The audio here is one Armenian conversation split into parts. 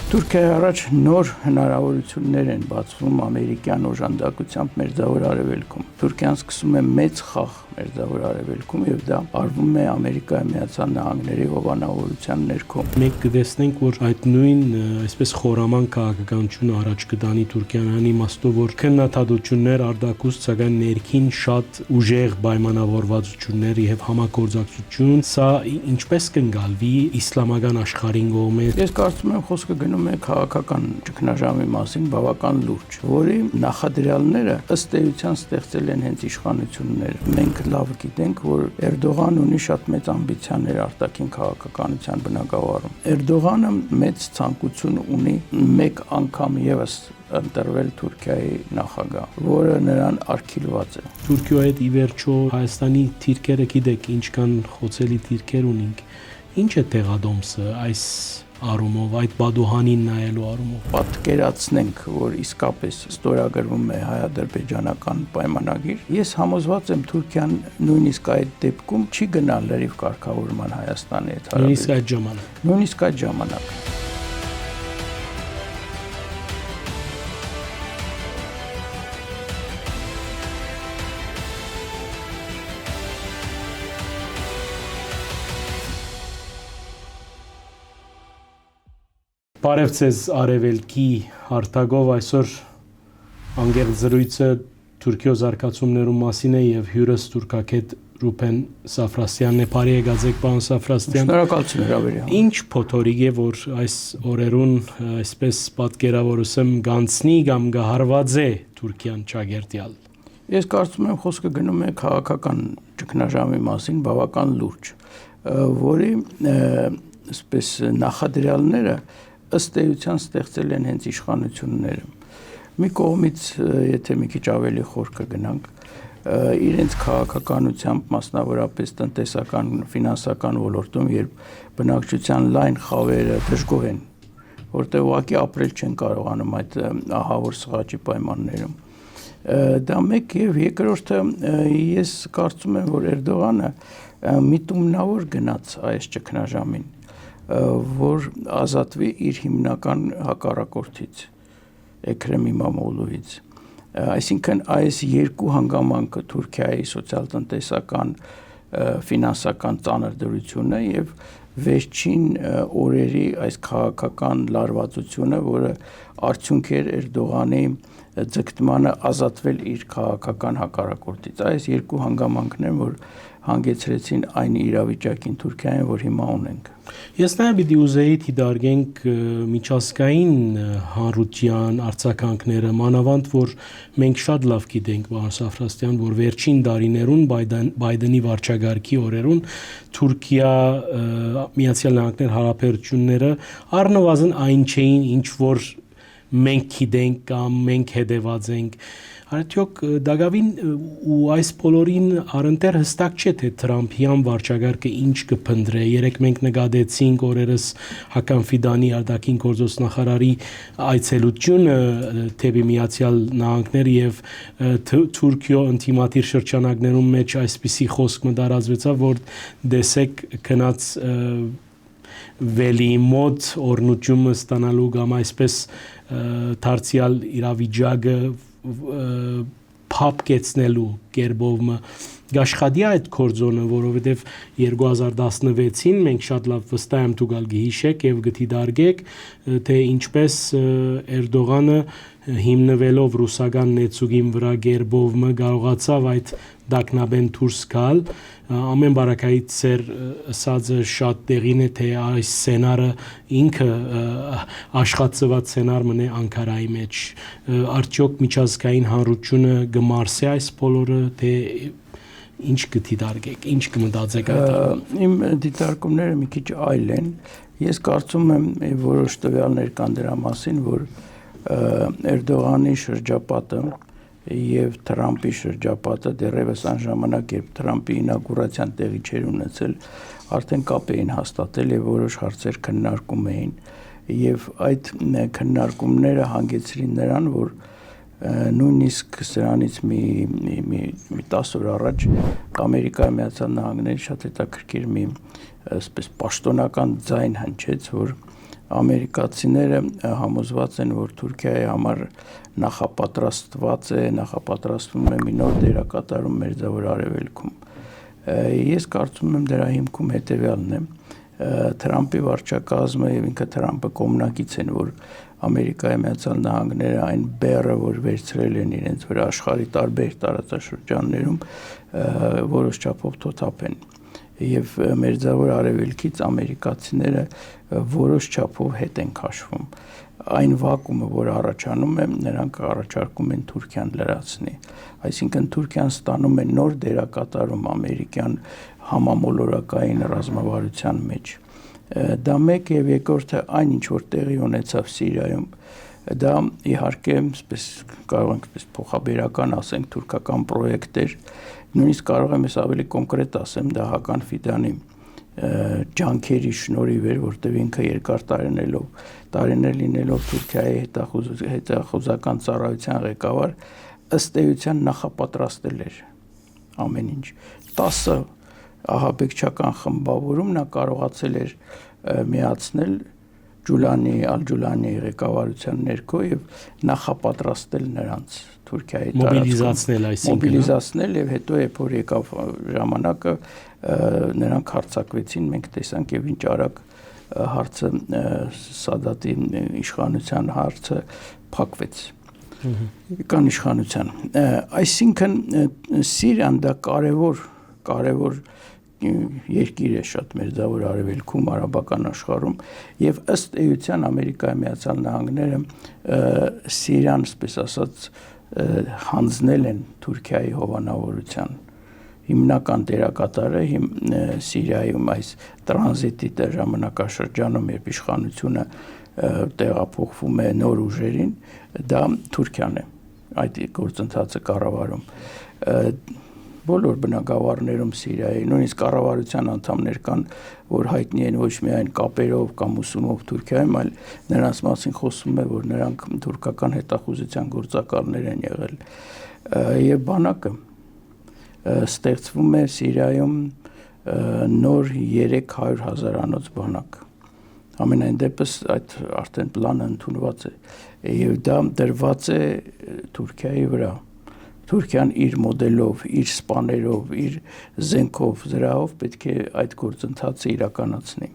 Թուրքիայի առաջ նոր հնարավորություններ են բացվում ամերիկյան օժանդակությամբ Մերձավոր Արևելքում։ Թուրքիան սկսում է մեծ խաղ Մերձավոր Արևելքում եւ դա արվում է Ամերիկայի Միացյալ Նահանգների հովանավորության ներքո։ Մենք կտեսնենք, որ այդ նույն այսպես խորաման քաղաքականությունը առաջ կդանի Թուրքիան իմաստով, որ քննադատություններ արդակուստ, սակայն ներքին շատ ուժեղ պայմանավորվածություններ եւ համագործակցություն, սա ինչպես կընկալվի իսլամական աշխարհին կողմից։ Ես կարծում եմ խոսքը գնում է քաղաքական ճգնաժամի մասին բավական լուրջ, որի նախադրյալները ըստ էության ստեղծել են հենց իշխանությունները։ Մենք լավ գիտենք, որ Էրդողան ունի շատ մեծ ամբիցիաներ արտաքին քաղաքականության բնագավառում։ Էրդողանը մեծ ցանկություն ունի մեկ անգամ եւս ընտրվել Թուրքիայի նախագահ, որը նրան արգելված է։ Թուրքիայի հետ ի վերջո Հայաստանի թիրքերը գիտեք, ինչքան խոցելի թիրքեր ունենք։ Ինչ է տեղադոմսը այս առումով, այդ բադուհանին նայելու առումով։ Պատկերացնենք, որ իսկապես ստորագրվում է հայ-ադրբեջանական պայմանագիր։ Ես համոզված եմ Թուրքիան նույնիսկ այդ դեպքում չի գնա լրիվ կարգավորման Հայաստանի հետ հարաբերությունների։ Նույնիսկ այդ ժամանակ։ Բարև ձեզ Արևելքի հարթակով այսօր անգեղ զրույցը Թուրքիո զարգացումներու մասին է եւ հյուրս թուրքագետ Ռուբեն Սաֆրասյանն է։ Բարի եկացեք, պարոն Սաֆրասյան։ Շնորհակալություն հրավերի։ Ինչ փոթորիկ է, որ այս օրերուն այսպես պատկերավորում գանցնի կամ գահարված է Թուրքիան ճագերտյալ։ Ես կարծում եմ խոսքը գնում է քաղաքական ճգնաժամի մասին բավական լուրջ, որի այսպես նախադրյալները ըստ էության ստեղծել են հենց իշխանությունները։ Մի կողմից, եթե մի քիչ ավելի խոր կգնանք, իրենց քաղաքականությամբ, մասնավորապես տնտեսական, ֆինանսական ոլորտում, երբ բնակչության լայն խավերը դժգոհ են, որտեղ ուղղակի ապրել չեն կարողանում այդ ահավոր սղաճի պայմաններում։ Դա մեկ եւ երկրորդը, ես կարծում եմ, որ Էրդողանը միտումնավոր գնաց այս ճգնաժամին, որ ազատվի իր հիմնական հակառակորդից, Էքրեմ Իմամօղլուից։ Այսինքն այս երկու հանգամանքը Թուրքիայի սոցիալ-տնտեսական, ֆինանսական ծանր դրությունը եւ վերջին օրերի այս քաղաքական լարվածությունը, որը արդյունք էր Էրդողանի ձգտմանը ազատվել իր քաղաքական հակառակորդից։ Այս երկու հանգամանքն են, որ հանգեցրեցին այն իրավիճակին Թուրքիայում, որ հիմա ունենք։ Ես նաև պիտի ուզեի դիտարկենք միջազգային հանրության արձագանքները, մանավանդ որ մենք շատ լավ գիտենք, պարոն Սաֆրասյան, որ վերջին տարիներուն Բայդենի վարչագահի օրերուն Թուրքիա Միացյալ Նահանգներ հարաբերությունները առնվազն այն չէին, ինչ որ մենք գիտենք կամ մենք հետևած ենք։ Արդյոք դակավին ու այս բոլորին առընթեր հստակ չէ, թե Թրամփյան վարչագահը ինչ կփնտրե։ Երեք մենք նկատեցինք օրերս Հական Ֆիդանի արտաքին գործոս նախարարի այցելությունը թեպի Միացյալ Նահանգներ եւ Թուրքիո ինտիմատիր շրջանակներում մեջ այսպիսի խոսք մտարածվեցավ, որ դեսեք գնաց վելի մոտ օրնությունը ստանալու կամ այսպես դարձյալ իրավիճակը փապկեցնելու կերպով գաշխատի այդ կորձոնը, որովհետև 2016-ին մենք շատ լավ վստահ եմ դուք գհիշեք եւ գտիդարգեք, թե ինչպես Էրդողանը հիմնվելով ռուսական նեցուգին վրա գերբով կարողացավ այդ դակնաբեն դուրս գալ։ Ամեն բարակայից ծեր ասածը շատ տեղին է, թե այս սցենարը ինքը աշխատծված սցենար մնե Անկարայի մեջ։ Արդյոք միջազգային հանրությունը գմարսե այս բոլորը, թե ինչ կդիտարկեք, ինչ կմտածեք այդ։ Իմ դիտարկումները մի քիչ այլ են։ Ես կարծում եմ որոշ տվյալներ կան դրա մասին, որ Էրդողանի շրջապատը եւ Թրամփի շրջապատը դեռևս այն ժամանակ, երբ Թրամփի ինագուրացիան տեղի չէր ունեցել, արդեն կապ էին հաստատել եւ որոշ հարցեր քննարկում էին եւ այդ քննարկումները հանգեցրին նրան, որ նույնիսկ սրանից մի 10 օր առաջ Ամերիկայի Միացյալ Նահանգների շատ հետաքրքիր մի այսպես պաշտոնական ձայն հնչեց, որ ամերիկացիները համոզված են, որ Թուրքիայի համար նախապատրաստվում է մի նոր դերակատարում Մերձավոր Արևելքում։ Ես կարծում եմ դրա հիմքում հետևյալն է. Թրամփի վարչակազմը եւ ինքը Թրամփը կողմնակից են, որ Ամերիկայի Միացյալ Նահանգները այն բեռը, որ վերցրել են իրենց վրա աշխարհի տարբեր տարածաշրջաններում, որոշ չափով թոթափեն։ Եվ Մերձավոր Արևելքից ամերիկացիները որոշ չափով հետ են քաշվում։ Այն վակումը, որ առաջանում է, նրանք առաջարկում են Թուրքիան լրացնի։ Այսինքն Թուրքիան ստանում է նոր դերակատարում ամերիկյան համամոլորակային ռազմավարության մեջ։ Դա մեկ եւ երկրորդը այն ինչ որ տեղի ունեցավ Սիրիայում, դա իհարկե, այսպես կարող ենք փոխաբերական ասենք թուրքական պրոյեկտ էր, նույնիսկ կարող եմ ես ավելի կոնկրետ ասեմ, դա Հական Ֆիդանի ջանքերի շնորհիվ էր, որտեղ ինքը երկար տարիներ լինելով Թուրքիայի հետախուզական ծառայության ղեկավար, ըստ էության նախապատրաստել էր ամեն ինչ։ 10 ահաբեկչական խմբավորում նա կարողացել էր միացնել Ալ-Ջուլանի ղեկավարության ներքո եւ նախապատրաստել նրանց Թուրքիայի մոբիլիզացնել եւ հետո երբ որ եկավ ժամանակը նրանք հարձակվեցին, մենք տեսանք եւ ինչ արագ հարցը Սադատի իշխանության հարցը փակվեց։ Կան իշխանության։ Այսինքն Սիրիան դա կարևոր երկիր է շատ Մերձավոր Արևելքում, արաբական աշխարհում եւ ըստ էության Ամերիկայի Միացյալ Նահանգները Սիրիան, այսպես ասած, հանձնել են Թուրքիայի հովանավորության։ Հիմնական դերակատարը Սիրիայում այս տրանզիտի ժամանակաշրջանում, երբ իշխանությունը տեղափոխվում է նոր ուժերին, դա Թուրքիան է այդ գործընթացը կառավարում։ Բոլոր բնակավարներում Սիրիայի, նույնիսկ կառավարության անդամներ կան, որ հայտնի են ոչ միայն կապերով կամ ուսումով Թուրքիայում, այլ նրանց մասին խոսվում է, որ նրանք թուրքական հետախուզության գործակալներ են եղել։ Եվ բանակը ստեղծվում է Սիրիայում նոր 300,000-անոց բանակ։ Ամենայն դեպս այդ արդեն պլանը ընդունված է եւ դա դրված է Թուրքիայի վրա։ Թուրքիան իր մոդելով, իր սպաներով, իր զենքով, զրահով պետք է այդ գործընթացը իրականացնի։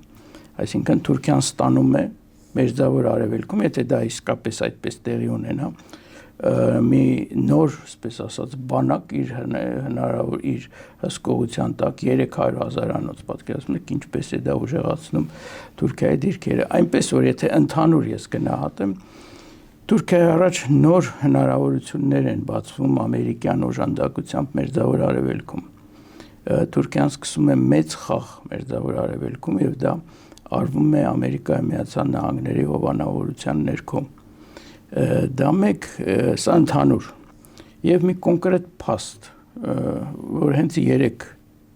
Այսինքն Թուրքիան ստանում է Մերձավոր Արևելքում, եթե դա իսկապես այդպես տեղի ունենա, մի նոր, այսպես ասած, բանակ իր հսկողության տակ 300,000-անոց, պատկերացնում եք ինչպես է դա ուժեղացնում Թուրքիայի դիրքերը, այնպես որ եթե ընդհանուր ես գնահատեմ, Թուրքիայի առաջ նոր հնարավորություններ են բացվում ամերիկյան օժանդակությամբ Մերձավոր Արևելքում։ Թուրքիան սկսում է մեծ խաղ Մերձավոր Արևելքում եւ դա արվում է Ամերիկայի Միացյալ Նահանգների հովանավորության ներքո։ Դա մեկ սա ընդհանուր եւ մի կոնկրետ փաստ, որ հենց 3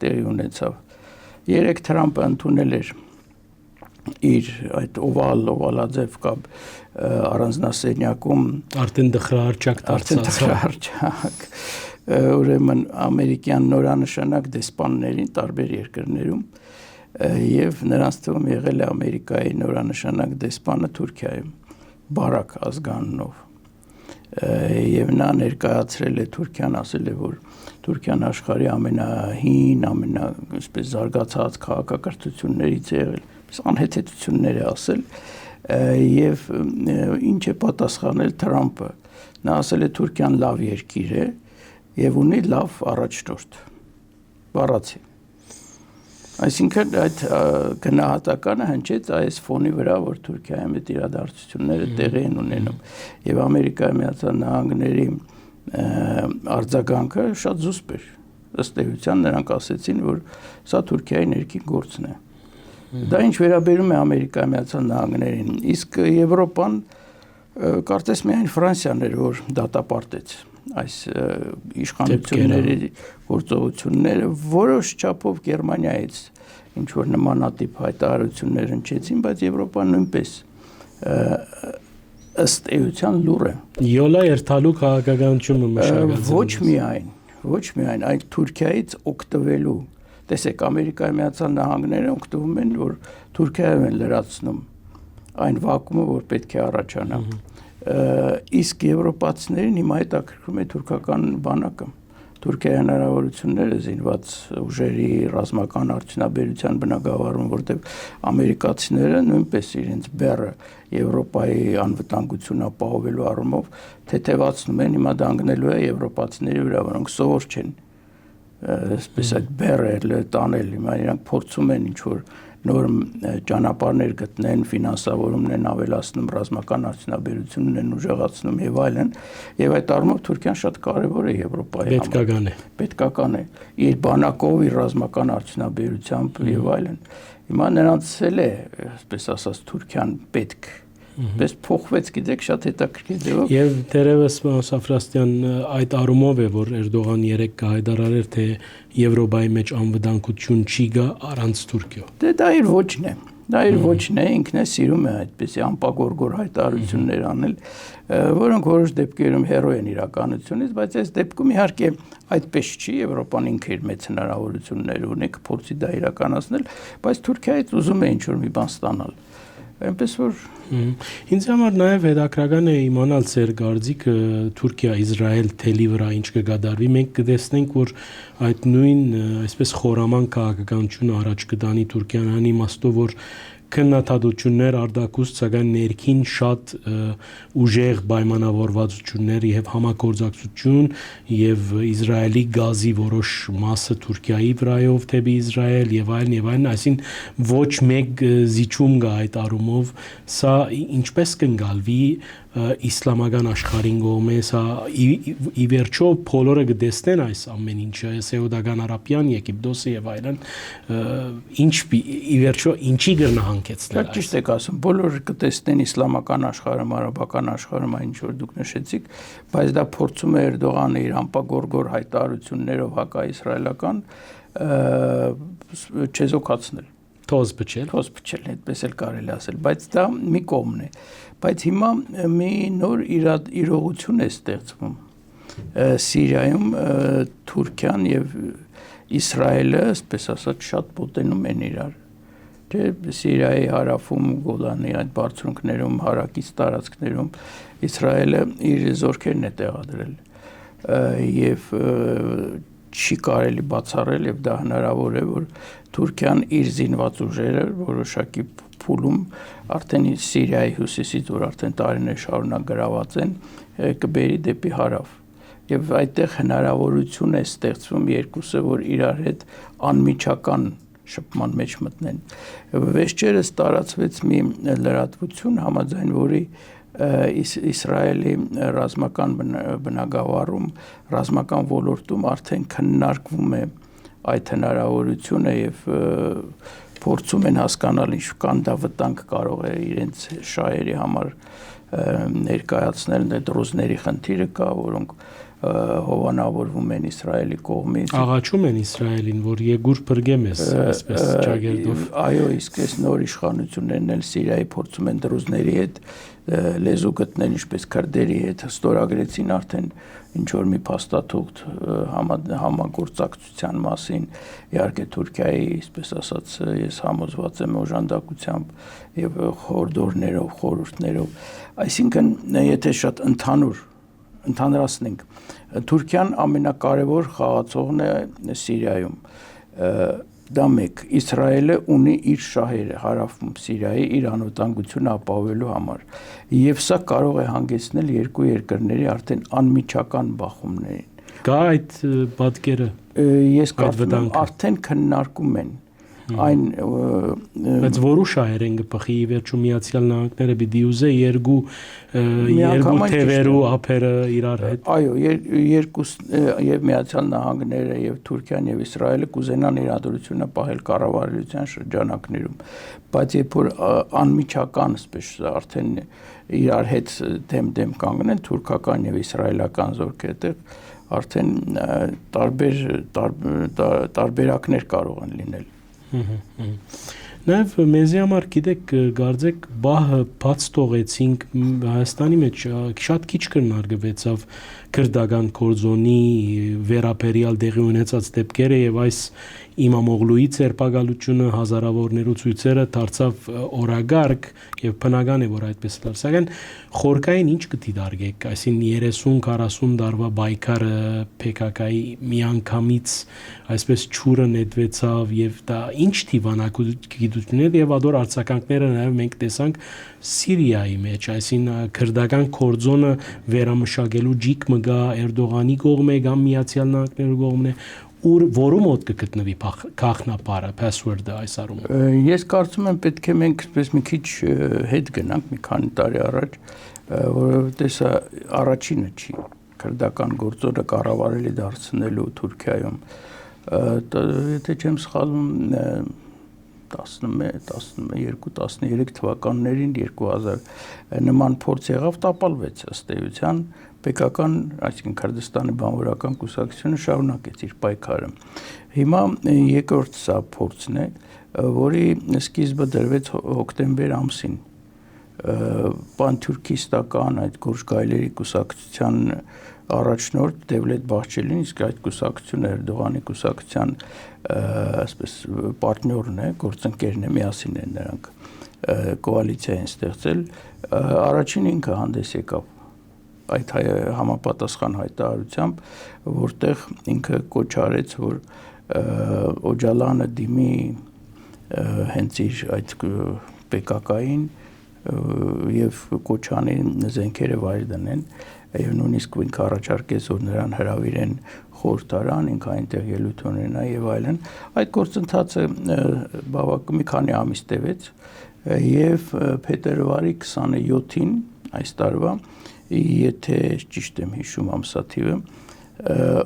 տեղի ունեցավ։ 3 Թրամփը ընդունել էր իր այդ օվալաձև կամ առանձնասենյակում արդեն դխրահարճակ ուրեմն ամերիկյան նորանշանակ դեսպաններին տարբեր երկրներում եւ նրանց թվում եղել է Ամերիկայի նորանշանակ դեսպանը Թուրքիայում Բարակ ազգանունով եւ նա ներկայացրել է Թուրքիան, ասել է, որ Թուրքիան աշխարհի ամենահին, այսպես զարգացած քաղաքակրթություններից է եղել, անհեթեթություններ է ասել եւ ինչ է պատասխանել Թրամփը։ Նա ասել է Թուրքիան լավ երկիր է եւ ունի լավ առաջնորդ։ Բառացի։ Այսինքն այդ գնահատականը հնչեց այս ֆոնի վրա, որ Թուրքիայում այդ իրադարձությունները տեղի են ունենում եւ Ամերիկայի Միացյալ Նահանգների արձագանքը շատ զուսպ էր։ Ըստ էության նրանք ասեցին, որ սա Թուրքիայի ներքին գործն է։ Դա ինչ վերաբերում է Ամերիկայի Միացյալ Նահանգներին, իսկ Եվրոպան կարծես միայն Ֆրանսիան էր, որ դատապարտեց այս իշխանությունների գործողությունները, որոշ չափով Գերմանիայից ինչ որ նմանատիպ հայտարարություններ հնչեցին, բայց Եվրոպան նույնպես ըստ էության լուր է։ Յոլա երթալու քաղաքականությունը մշակած։ Ոչ միայն այդ Թուրքիայից օգտվելու։ Տեսեք, Ամերիկայի Միացյալ Նահանգները օգտվում են, որ Թուրքիայում են լրացնում այն վակումը, որ պետք է առաջանա։ Իսկ եվրոպացիներին հիմա հետաքրքրում է թուրքական բանակը։ Թուրքիայի հնարավորությունները զինված ուժերի ռազմական արդյունաբերության բնագավառում, որտեղ ամերիկացիները նույնպես իրենց բեռը Եվրոպայի անվտանգությունը ապահովելու առումով թեթևացնում են, հիմա դա ընկնելու է եվրոպացիների վրա, որոնք սովոր չեն այսպես այդ բեռը տանել, հիմա իրանք փորձում են ինչ-որ նոր ճանապարհներ գտնեն, ֆինանսավորումն են ավելացնում, ռազմական արդյունաբերությունն են ուժեղացնում եւ այլն, եւ այդ առումով Թուրքիան շատ կարեւոր է Եվրոպայի համար։ Պետքական է։ Իր բանակով, իր ռազմական արդյունաբերությամբ եւ այլն։ Հիմա նրանց էլ է, այսպես ասած, Թուրքիան պետք Պես փոխվեց, գիտեք, շատ հետաքրքիր ձևով։ Եվ դերևս Սաֆրաստյան այդ առումով է, որ Էրդողան երեք կհայտարարեր, թե Եվրոպայի մեջ անվտանգություն չի գա առանց Թուրքիո։ Դե դա իր ոչն է։ Դա իր ոչն է, ինքն է սիրում է այդպեսի անպագորգոր հայտարարություններ անել, որոնք որոշ դեպքերում հերո են իրականությունից, բայց այս դեպքում իհարկե այդպես չի, Եվրոպան ինքը իր մեծ հնարավորություններ ունի, կփորձի դա իրականացնել, բայց Թուրքիայից ուզում է ինչ-որ մի բան ստանալ։ Այնպես որ ինձ համար նաև հետաքրքրական է իմանալ ձեր կարծիքը Թուրքիա-Իսրայել թելի վրա ինչ կգադարվի։ Մենք կտեսնենք, որ այդ նույն այսպես խորաման քաղաքականությունը առաջ կտանի Թուրքիան այն իմաստով, որ քննադատություններ արդակուս, սակայն ներքին շատ ուժեղ պայմանավորվածություններ եւ համագործակցություն եւ Իսրայելի գազի որոշ մասը Թուրքիայի վրայով դեպի Իսրայել եւ այլն, այսինքն ոչ մեկ զիջում կա այդ առումով, սա ինչպես կընկալվի իսլամական աշխարհին կողմէ, սա ի վերջո բոլորը կտեսնեն այս ամեն ինչը, Սեուդական Արաբիան, Եգիպտոսը եւ այլն, ի վերջո ինչի գնահանգեցնել։ Ճիշտ եք ասում, բոլորը կտեսնեն իսլամական աշխարհում, արաբական աշխարհում, այն ինչ որ դուք նշեցիք, բայց դա փորձում է Էրդողանը իր անպագորգոր հայտարարություններով հակաիսրայելական չեզոքացնել։ Թոզ փչել, այդպես էլ կարելի ասել, բայց դա մի կողմն է։ Բայց հիմա մի նոր իրողություն է ստեղծվում Սիրիայում, Թուրքիան եւ Իսրայելը, այսպես ասած, շատ մոտենում են իրար։ Թե Սիրիայի հարավում, Գոլանի այդ բարձունքներում, հարակից տարածքներում Իսրայելը իր զորքերն է տեղադրել եւ չի կարելի բացառել եւ դա հնարավոր է, որ Թուրքիան իր զինված ուժերը որոշակի փուլում արդեն Սիրիայի հյուսիսից, որ արդեն տարիներ շարունակ գրաված են, կբերի դեպի հարավ։ Եվ այդտեղ հնարավորություն է ստեղծվում երկուսը, որ իրար հետ անմիջական շփման մեջ մտնեն։ Վերջերս տարածվեց մի լրատվություն, համաձայն որի Իսրայելի ռազմական բնագավառում, ռազմական ոլորտում արդեն քննարկվում է այդ հնարավորությունը եւ փորձում են հասկանալ ինչքան դա վտանգ կարող է իրենց շահերի համար ներկայացնել, դրոզների խնդիրը կա, որոնք հովանավորվում են Իսրայելի կողմից։ Աղաչում են Իսրայելին, որ եգուր բրգեմ ես, այսպես ճագերտով։ Այո, իսկ այս նոր իշխանություններն էլ Սիրիայի փորձում են դրոզների հետ լեզու գտնել, ինչպես քրդերի հետ ստորագրեցին արդեն ինչ որ մի փաստաթուղթ համագործակցության մասին, իհարկե Թուրքիայի, այսպես ասած, ես համոզված եմ օժանդակությամբ եւ խորհուրդներով, խորհուրդներով, այսինքն եթե շատ ընդհանրացնենք, Թուրքիան ամենակարևոր խաղացողն է Սիրիայում, դա մեկ, Իսրայելը ունի իր շահերը հարավում Սիրիայի իր անվտանգությունը ապահովելու համար եւ սա կարող է հանգեցնել երկու երկրների արդեն անմիջական բախումներին։ Կա այդ պատկերը։ Ես կարծում եմ արդեն քննարկում են այն բայց որու շահեր են գփխի ի վերջո Միացյալ Նահանգները պիտի ուզե երկու թևերու ափերը իրար հետ։ Այո, երկուս եւ Միացյալ Նահանգները եւ Թուրքիան եւ Իսրայելը կուզենան իրադրությունը պահել կառավարության շրջանակներում, բայց երբ որ անմիջական, այսպես արդեն իրար հետ դեմ կանգնեն թուրքական եւ իսրայելական զորքերը, արդեն տարբերակներ կարող են լինել։ Նաև մեզի համար գիտեք գարձեք բահը բաց թողեցինք Հայաստանի մեջ շատ քիչ քննարկվեցավ քրդական կորձոնի վերապերյալ դեղի ունեցած դեպքերը եւ այս Իմամօղլուի ցերպակալությունը հազարավորներու ցույցերը դարձավ օրագարկ եւ բնական է որ այդպես դարձ սակայն խորքային ինչ կդիտարկեք այսին 30-40 տարվա բայկարը PKK-ի միանգամից այսպես ճուրը նետվեցավ եւ դա ինչ դիվանագիտություններ եւ ադոր արձագանքները նաեւ մենք տեսանք Սիրիայի մեջ այսին քրդական կորձոնը վերամշակելու ջիկ մգա Էրդողանի կողմը կամ Միացյալ Նահանգների կողմն է որում մոտ կգտնվի քաղաքնապարը password-ը այս առումով Ես կարծում եմ պետք է մենք այսպես մի քիչ հետ գնանք մի քանի տարի առաջ որովհետեւ սա առաջինը չի քրդական գործոնը կառավարելի դարձնելու Թուրքիայում եթե չեմ սխալվում 12-13 թվականներին 2000 նման փորձ եղավ տապալվեց ըստ էության PKK-ն, այսինքն Քրդստանի բանվորական կուսակցությունը շարունակեց իր պայքարը։ Հիմա երկրորդ սա փորձն է, որի սկիզբը դրվեց հոկտեմբեր ամսին։ Պանթուրքիստական այդ Գորժգայլերի կուսակցության առաջնորդ Դևլետ Բախչելին, իսկ այդ կուսակցությունը Էրդողանի կուսակցության այսպես պարտներն է, գործընկերն է, միասին են նրանք կոալիցիա են ստեղծել, առաջին ինքը հանդես եկավ այդ համապատասխան հայտարարությամբ, որտեղ ինքը կոչ արեց, որ Օջալանը դիմի հենց իր այդ PKK-ին եւ կոչ անի զենքերը վայր դնեն եւ նույնիսկ ինքը առաջարկեց, որ նրան հրավիրեն խորհրդարան, ինքը այնտեղ ելույթ ունենա եւ այլն։ Այդ գործընթացը բավական մի քանի ամիս տևեց եւ փետրվարի 27-ին այս տարվա եթե ճիշտ եմ հիշում ամսաթիվը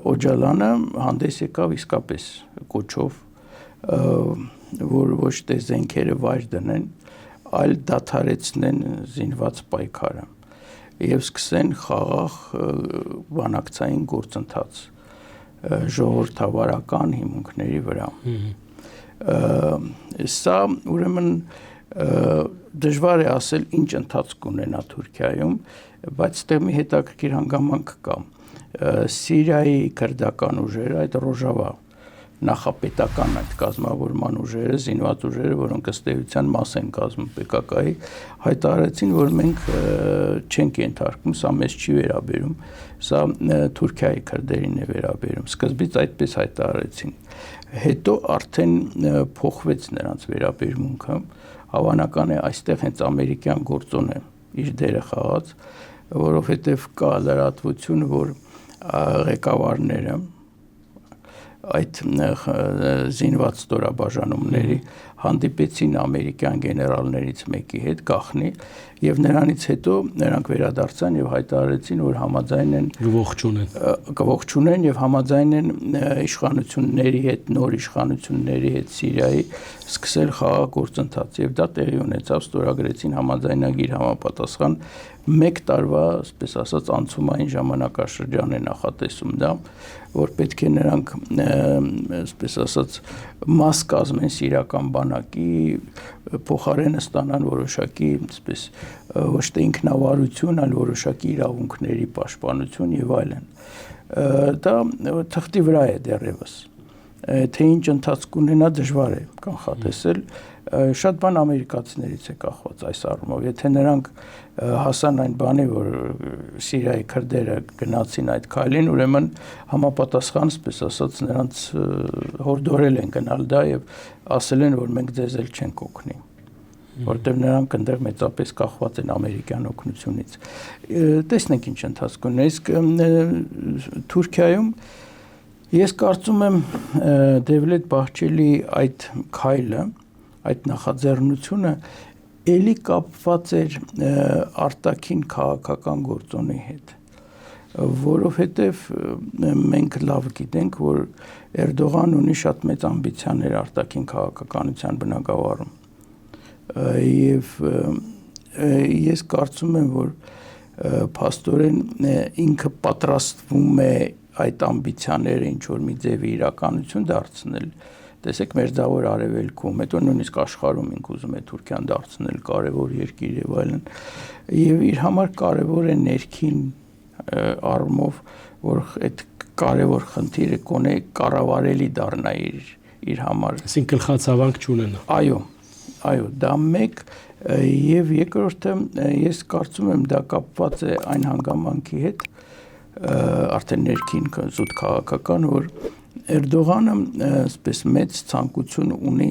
Օջալանը հանդես եկավ իսկապես կոչով որ ոչ թե զենքերը վայր դնեն այլ դադարեցնեն զինված պայքարը եւ սկսեն խաղաղ բանակցային գործընթաց ժողովրդավարական հիմունքների վրա սա ուրեմն դժվար է ասել ինչ ընթացք ունենա Թուրքիայում բայց այդտեղ մի հետաքրքիր հանգամանք կա Սիրիայի քրդական ուժերը այդ Ռոժավա նախապետական այդ կազմավորման ուժերը զինված ուժերը որոնք ըստ էության մաս են կազմում PKK-ի հայտարարեցին որ մենք չենք ենթարկվում սա մեզ չի վերաբերում սա Թուրքիայի քրդերին է վերաբերում սկզբից այդպես հայտարարեցին հետո արդեն փոխվեց նրանց վերաբերմունքը հավանական է այստեղ հենց ամերիկյան գործոն է իր դերը խաղաց որովհետև կա լրատվություն որ ղեկավարները այդ զինված ստորաբաժանումների հանդիպեցին ամերիկյան գեներալներից մեկի հետ գախնի եւ նրանից հետո նրանք վերադարձան եւ հայտարարեցին որ համաձայն են գողջունեն եւ համաձայն են իշխանությունների հետ նոր իշխանությունների հետ Սիրիայի սկսել խաղաղ գործընթաց եւ դա տեղի ունեցավ ստորագրեցին համաձայնագիր համապատասխան 1 տարվա, այսպես ասած, անցումային ժամանակաշրջան է նախատեսում դա, որ պետք է նրանք, այսպես ասած, մաս կազմեն սիրիական բանակի, փոխարենը ստանան որոշակի, այսպես, ոչ թե ինքնավարություն, այլ որոշակի իրավունքների պաշտպանություն եւ այլն։ Դա թղթի վրա է դեռևս։ Թե ինչ ընթացք ունենա դժվար է կանխատեսել, շատ բան ամերիկացիներից է կախված այս առումով, եթե նրանք հասան այն բանի, որ Սիրիայի քրդերը գնացին այդ քայլին, ուրեմն համապատասխան, այսպես ասած, նրանց հորդորել են գնալ դա եւ ասել են, որ մենք ձեզ էլ չենք օգնի, որտեղ նրանք այնտեղ մեծապես կախված են ամերիկյան օգնությունից։ Տեսնենք ինչ ընթացք ունի, իսկ Թուրքիայում ես կարծում եմ Դևլետ Բախչելի այդ քայլը, այդ նախաձեռնությունը էլի կապված էր արտաքին քաղաքական գործոնի հետ, որովհետև մենք լավ գիտենք, որ Էրդողան ունի շատ մեծ ամբիցիաներ արտաքին քաղաքականության բնագավառում, եւ ես կարծում եմ, որ փաստորեն ինքը պատրաստվում է այդ ամբիցիաները ինչ որ մի ձևի իրականություն դարձնել, տեսեք Մերձավոր Արևելքում, հետո նույնիսկ աշխարհում ինք ուզում է Թուրքիան դարձնել կարևոր երկիր եւ այլն, եւ իր համար կարևոր է ներքին առումով որ այդ կարևոր խնդիրը կոնե կառավարելի դառնա իր համար։ Այսինքն գլխացավանք չունենա։ Այո, դա մեկ եւ երկրորդը ես կարծում եմ դա կապված է այն հանգամանքի հետ, արդեն ներքին զուտ քաղաքական, որ Էրդողանը այսպես մեծ ցանկություն ունի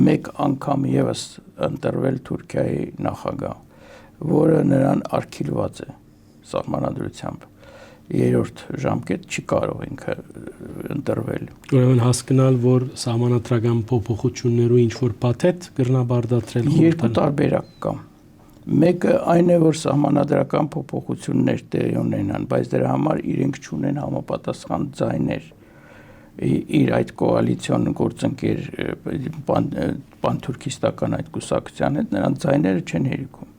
մեկ անգամ եւս ընտրվել Թուրքիայի նախագահ, որը նրան արգելված է սահմանադրությամբ։ Երրորդ ժամկետ չի կարող ինքը ընտրվել։ Ուրեմն հասկանալ, որ սահմանադրական փոփոխություններով ինչ որ փաթեթ կրնաբարդատրել երկու տարբերակ կա։ Մեկը այն է, որ սահմանադրական փոփոխություններ տեղի ունենան, բայց դրա համար իրենք չունեն համապատասխան ձայներ։ Իր այդ կոալիցիոն գործընկեր պանթուրքիստական այդ կուսակցության հետ նրանց ձայները չեն հերիքում։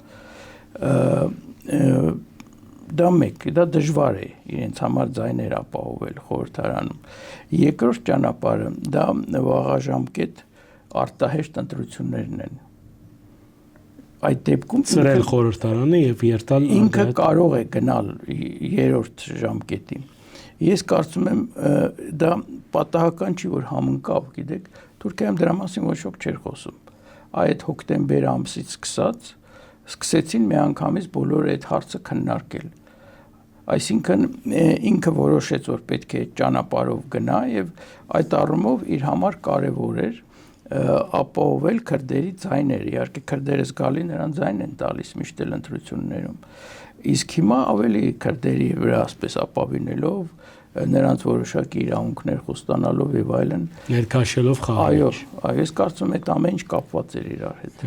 Դա մեկ, դա դժվար է իրենց համար ձայներ ապահովել խորհրդարանում։ Երկրորդ ճանապարհը դա վաղաժամկետ արտահերթ ընտրություններն են։ Այդ դեպքում ծրել խորհրդարանը եւ երթալ ինքը կարող է գնալ երրորդ ժամկետին։ Ես կարծում եմ դա պատահական չի, որ համընկավ, գիտեք, Թուրքիայում դրա մասին ոչ ոք չէր խոսում։ Այդ հոկտեմբեր ամսից սկսեցին միանգամից բոլորը այդ հարցը քննարկել։ Այսինքն ինքը որոշեց, որ պետք է ճանապարհով գնա եւ այդ առումով իր համար կարեւոր էր ապահովել քրդերի ձայները։ Իհարկե քրդերը զգալի նրան ձայն են տալիս միշտ էլ ընտրություններում։ Իսկ հիմա ավելի քրդերի վրա ասպես ապավինելով, նրանց որոշակի իրավունքներ խոստանալով եւ այլն ներքաշելով խաղը։ Այո, ես կարծում եմ այդ ամեն ինչ կապված էր իրար հետ։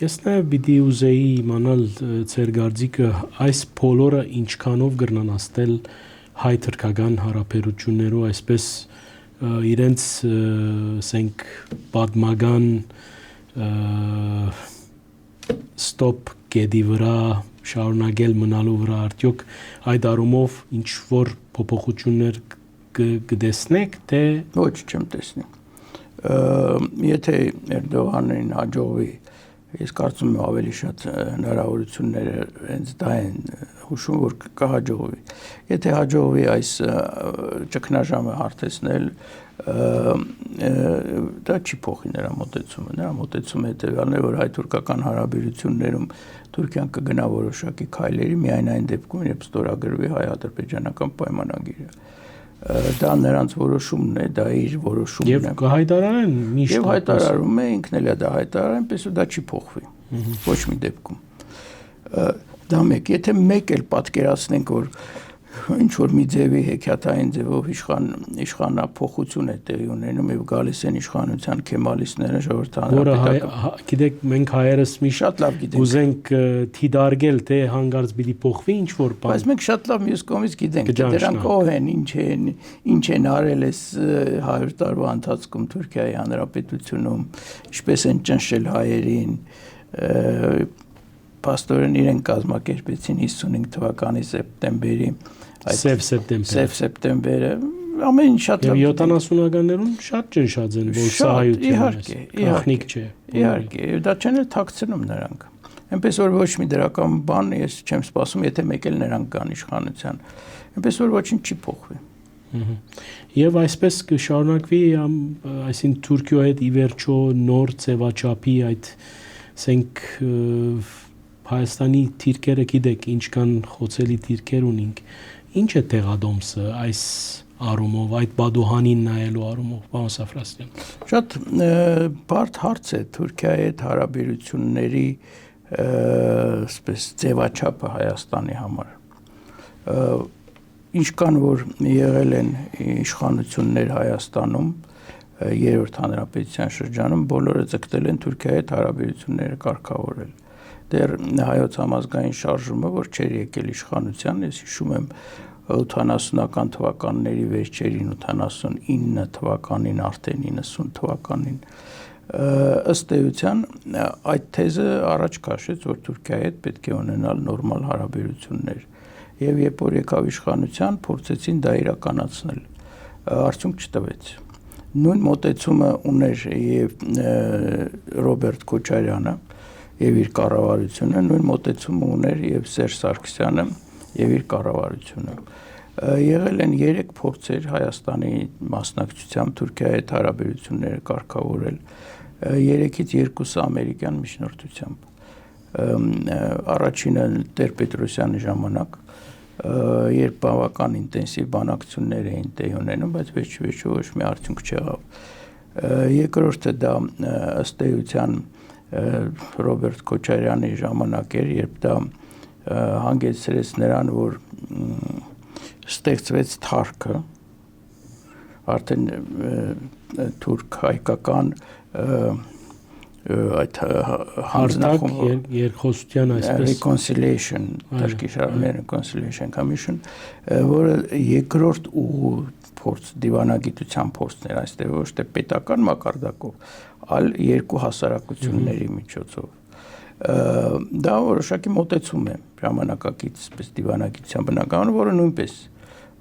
Ես նաև պիտի ուզեի իմանալ ձեր գարձիկը այս բոլորը ինչքանով կրնանաստել հայ-թուրքական հարաբերություններով այսպես իրենց ասենք պատմական ստոպ կետի վրա շարունակել մնալու վրա արդյոք այդ առումով ինչ որ փոփոխություններ կտեսնեք թե ոչ չեմ տեսնի։ Եթե Էրդողանին հաջողվի, ես կարծում եմ ավելի շատ հնարավորությունները հենց դա են հուշում, որ կհաջողվի։ Եթե հաջողվի այս ճգնաժամը հարթեցնել, դա չի փոխի նրա մոտեցումը։ Նրա մոտեցումը հետևյալն է, որ հայ-թուրքական հարաբերություններում Թուրքիան կգնա որոշակի քայլերի միայն այն դեպքում, երբ ստորագրվի հայ-ադրբեջանական պայմանագիրը։ Դա նրանց որոշումն է, դա իր որոշումն է։ Եվ կհայտարարեն միշտ։ Եվ հայտարարում է, ինքն էլ է դա հայտարարում, պես ու դա չի փոխվի։ Ոչ մի դեպքում։ Դա մեկ, եթե մեկ էլ պատկերացնենք, որ ինչ որ մի ձևի հեքիաթային ձևով իշխանափոխություն է տեղի ունենում եւ գալիս են իշխանության քեմալիստները ժողովրդահանրապետական։ Գիտեք, մենք հայերս մի շատ լավ գիտենք։ Ուզենք թիդարգել, թե հանգարց պիտի փոխվի ինչ որ բան։ Բայց մենք շատ լավ մյուս կողմից գիտենք, դրանք ով են, ինչ են արել այս 100 տարվա ընթացքում Թուրքիայի հանրապետությունում, ինչպես են ճնշել հայերին, Պաստորեն իրեն կազմակերպեցին 55 թվականի սեպտեմբերի Սև սեպտեմբերը ամեն ինչ շատ լավ։ Եվ 70-ականներում շատ ճնշած են, որ սա հայություն է, գաղտնիք չէ։ Իհարկե, դա չեն էլ թաքցնում նրանք։ Այնպես որ ոչ մի դրական բան ես չեմ սպասում, եթե մեկ էլ նրանք կան իշխանության։ Այնպես որ ոչինչ չի փոխվի։ Եվ այսպես կշարունակվի, այսինքն Թուրքիայի հետ ի վերջո նոր ձևաչափի այդ ասենք Հայաստանի թիրքերը գիտեք, ինչքան խոցելի թիրքեր ունենք։ Ինչ է տեղադոմսը այս առումով, այդ բադուհանին նայելու առումով, պարոն Սաֆրասյան։ Շատ բարդ հարց է Թուրքիայի հետ հարաբերությունների այսպես ձևաչափը Հայաստանի համար։ Ինչքան որ եղել են իշխանություններ Հայաստանում երրորդ հանրապետության շրջանում, բոլորը ձգտել են Թուրքիայի հետ հարաբերությունները կարգավորել։ Դեռ հայոց համազգային շարժումը, որ չէր եկել իշխանության, ես հիշում եմ 80-ական թվականների վերջերին, 89 թվականին, արդեն 90 թվականին, ըստ էության այդ թեզը առաջ քաշեց, որ Թուրքիայի հետ պետք է ունենալ նորմալ հարաբերություններ։ Եվ երբ որ եկավ իշխանության, փորձեցին դա իրականացնել։ Արդյունք չտվեց։ Նույն մոտեցումը ուներ եւ Ռոբերտ Քոչարյանը եւ իր կառավարությունը, նույն մոտեցումը ուներ եւ Սերժ Սարգսյանը եւ իր կառավարությունը։ Եղել են 3 փորձեր Հայաստանի մասնակցությամբ Թուրքիայի հետ հարաբերությունները կարգավորել, 3-ից 2-ը ամերիկյան միջնորդությամբ։ Առաջինը Տեր-Պետրոսյանի ժամանակ, երբ բավական ինտենսիվ բանակցություններ էին տեղի ունենում, բայց վերջիվերջո ոչ մի արդյունք չեղավ։ Երկրորդը դա ըստ էության Ռոբերտ Քոչարյանի ժամանակ էր, երբ դա հանգեցրեց նրան, որ ստեղծվեց թարքը, արդեն թուրք-հայկական այդ հանձնախումբ երկխոսության այսպես Reconciliation, Turkish Armenian Reconciliation Commission, որը երկրորդ ուղու փորձ, դիվանագիտության փորձներ, այստեղ ոչ թե պետական մակարդակով, այլ երկու հասարակությունների միջոցով։ Դա որոշակի մոտեցում է ժամանակակից այսպես դիվանագիտության բնականon, որը նույնպես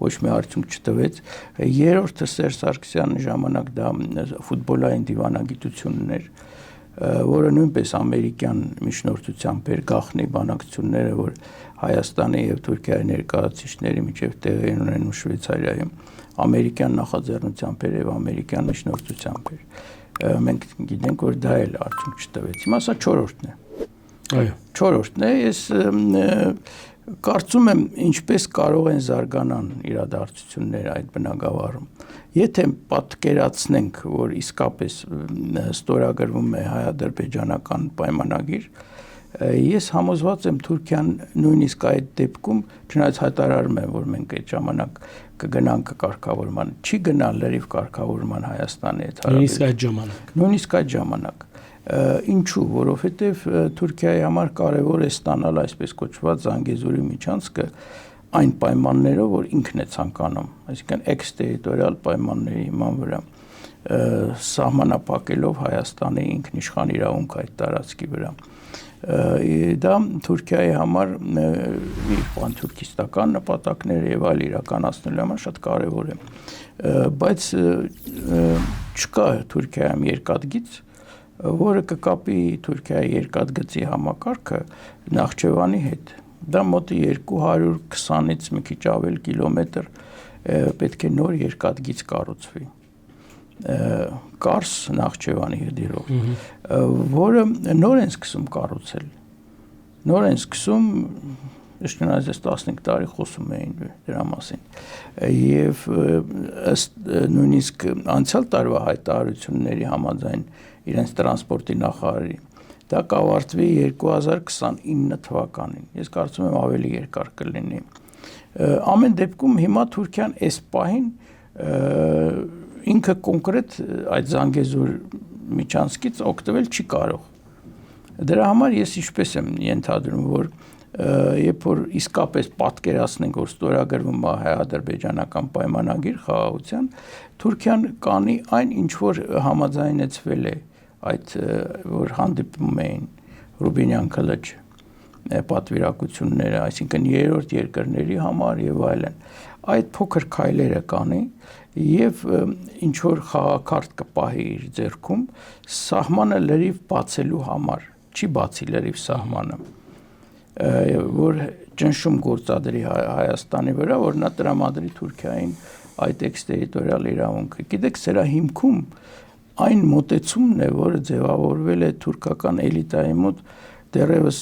ոչ մի արդյունք չտվեց։ Երրորդը Սերժ Սարգսյանի ժամանակ դա ֆուտբոլային դիվանագիտությունն էր, որը նույնպես ամերիկյան միջնորդությամբ էր, գաղտնի բանակցությունները, որ Հայաստանի եւ Թուրքիայի ներկայացուցիչների միջև տեղի ունենում Շվեյցարիայում, ամերիկյան նախաձեռնությամբ էր եւ ամերիկյան միջնորդությամբ էր։ Մենք գիտենք, որ դա էլ արդյունք չտվեց։ Հիմա սա 4-րդն է։ Այո, 4-րդն է, ես կարծում եմ ինչպես կարող են զարգանան իրադարձությունները այդ բնագավառում։ Եթե պատկերացնենք, որ իսկապես ստորագրվում է հայ-ադրբեջանական պայմանագիր, ես համոզված եմ Թուրքիան նույնիսկ այդ դեպքում, չնայած հայտարարում է, որ մենք այդ ժամանակ կգնանք կարգավորման, չի գնա լրիվ կարգավորման Հայաստանի հետ հարաբերությունները։ Նույնիսկ այդ ժամանակ։ Ինչու, որովհետև Թուրքիայի համար կարևոր է ստանալ այսպես կոչված Զանգեզուրի միջանցքը այն պայմաններով, որ ինքն է ցանկանում, այսինքն էքստերիտորիալ պայմանների հիման վրա, սահմանափակելով Հայաստանի ինքնիշխան իրավունք այդ տարածքի վրա։ Դա Թուրքիայի համար իր պանթուրքիստական նպատակները եւ այլ իրականացնելու համար շատ կարևոր է, բայց չկա Թուրքիայում երկաթգիծ, որը կկապի Թուրքիայի երկաթգծի համակարգը Նախճեվանի հետ։ Դա մոտ 220-ից մի քիչ ավել կիլոմետր պետք է նոր երկաթգիծ կառուցվի։ Կարս Նախճեվանի հետիրով, որը նոր են սկսում կառուցել։ Նոր են սկսում, չնայած 15 տարի խոսում էին դրա մասին։ Եվ ըստ նույնիսկ անցյալ տարվա հայտարարությունների համաձայն իրենց տրանսպորտի նախարարի, դա կավարտվի 2029 թվականին։ Ես կարծում եմ ավելի երկար կլինի։ Ամեն դեպքում հիմա Թուրքիան այս պահին ինքը կոնկրետ այդ Զանգեզուր միջանցքից օգտվել չի կարող։ Դրա համար ես ինչպես եմ ենթադրում, որ երբ որ իսկապես պատկերացնենք, որ ստորագրվում է հայ-ադրբեջանական պայմանագիր խաղաղության, Թուրքիան կանի այն, ինչ որ համաձայնեցվել է այդ որ հանդիպում էին Ռուբինյան Քլաչ պատվիրակությունները, այսինքն երրորդ երկրների համար եւ այլն։ Այդ փոքր քայլերը կանի եւ ինչ որ խաղակարգ կպահի իր ձեռքում սահմանը լրիվ բացելու համար, չի բացի լրիվ սահմանը, որ ճնշում գործադրի Հայաստանի վրա, որ նա տրամադրի Թուրքիային այդ էքստերիտորիալ իրավունքը։ Գիտեք, սրա հիմքում այն մոտեցումն է, որը ձևավորվել է թուրքական էլիտայի մոտ դեռևս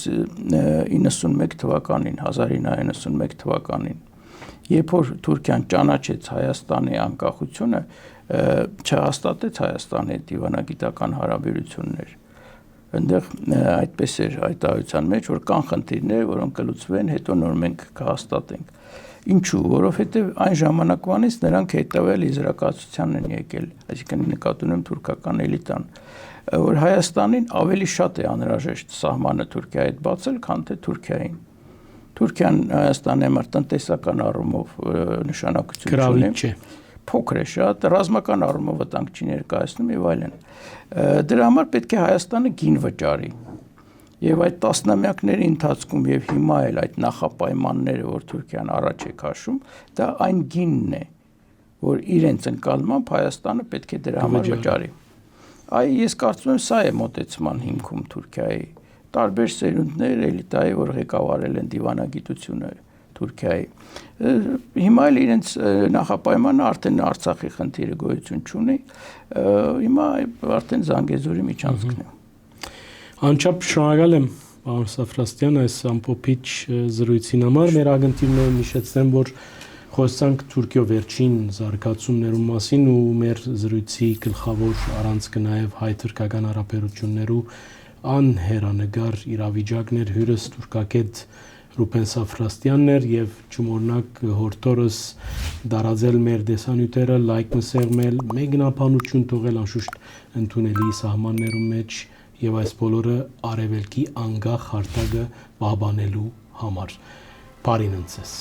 91 թվականին, 1991 թվականին, երբ որ Թուրքիան ճանաչեց Հայաստանի անկախությունը, չհաստատեց Հայաստանի դիվանագիտական հարաբերություններ։ Այնտեղ այդպես էր հայտարարության մեջ, որ կան խնդիրներ, որոնք կլուծվեն, հետո նոր մենք կհաստատենք։ Ինչու, որովհետև այն ժամանակվանից նրանք հետևել իզրակացության են եկել, այսինքն նկատի ունեմ թուրքական էլիտան, որ Հայաստանին ավելի շատ է անհրաժեշտ սահմանը Թուրքիայի հետ բացել, քան թե Թուրքիային։ Թուրքիան Հայաստանի համար տնտեսական առումով նշանակություն ունի, փոքր է շատ, ռազմական առումով վտանգ չի ներկայացնում եւ այլն։ Դրա համար պետք է Հայաստանը գին վճարի։ Եվ այդ տասնամյակների ընթացքում եւ հիմա էլ այդ նախապայմանները, որ Թուրքիան առաջ է քաշում, դա այն գինն է, որ իրենց ընկալմամբ Հայաստանը պետք է դրա համար վճարի։ Այ ես կարծում եմ սա է մոտեցման հիմքում Թուրքիայի տարբեր սերունդներ էլիտայի, որ ղեկավարել են դիվանագիտությունը Թուրքիայի։ Հիմա էլ իրենց նախապայմանը արդեն Արցախի խնդիրը գոյություն չունի, հիմա արդեն Զանգեզուրի միջանցքն է։ Անչափ շնորհակալ եմ պարոն Սաֆրաստյան այս ամփոփիչ զրույցին համար։ Մեր ակնթիվները նշեցնեմ, որ խոսանք Թուրքիո վերջին զարգացումներու մասին ու մեր զրույցի գլխավոր առանցքը նաև հայ-թուրքական հարաբերություններու անհերանեկար իրավիճակներ հյուրս թուրքագետ Ռուբեն Սաֆրաստյանն էր եւ չմոռնաք հորտորս դարաձել մեր դեսանյութերը, լայք մսեղմել, մեկնաբանություն թողել անշուշտ ընդունելի սահմաններու մեջ եւ այս բոլորը արևելքի անկախ հարթակը պահպանելու համար։ Բարին ընձեզ։